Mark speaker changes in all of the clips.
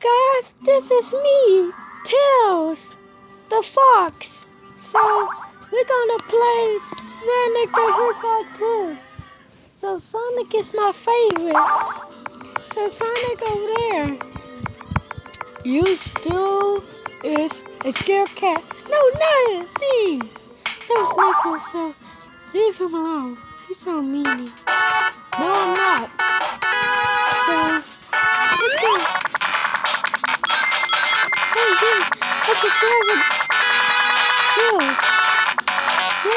Speaker 1: guys, this is me, Tails, the fox. So we're gonna play Sonic the Hedgehog 2. So Sonic is my favorite. So Sonic over there. You still is a scared cat. No, me. That was Nicholas, so leave him alone. He's so mean. No, I'm not. So let's go. Hey, yes, I can fly with Tails. Yay!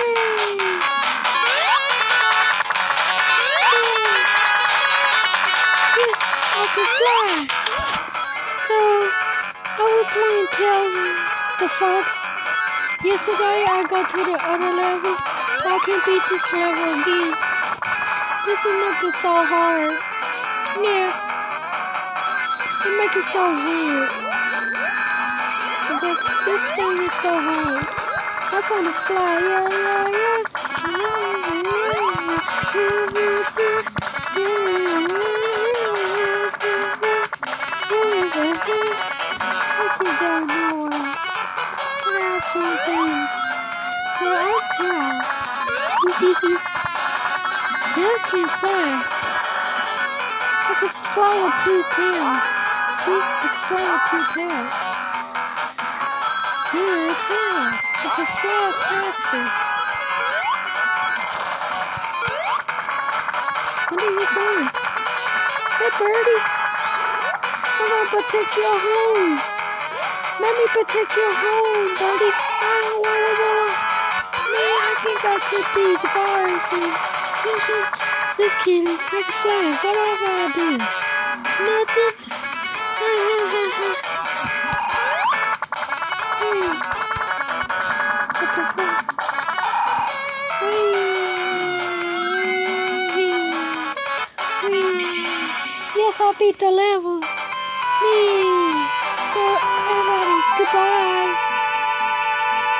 Speaker 1: Yes, I can fly. So I was playing Tails the Fox. Yesterday I got to the other level, so I can beat this level again. This is making so hard. Yeah, it makes it so weird. This thing is so hard. I want to fly, yeah. I can go nowhere. I have some things. So I try. This is fun. I can fly with two tails. See, I can fly with two tails. Yeah, it's fun. I can fly faster. What are you doing? Hey, birdie. I'm gonna protect your home. Let me protect your home, birdie. I don't want to go. Man, I can't go to these bars. Just kidding. I can fly. Whatever I do. Nothing. Yes, I beat the level. So, everybody, goodbye.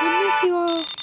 Speaker 1: I miss you all.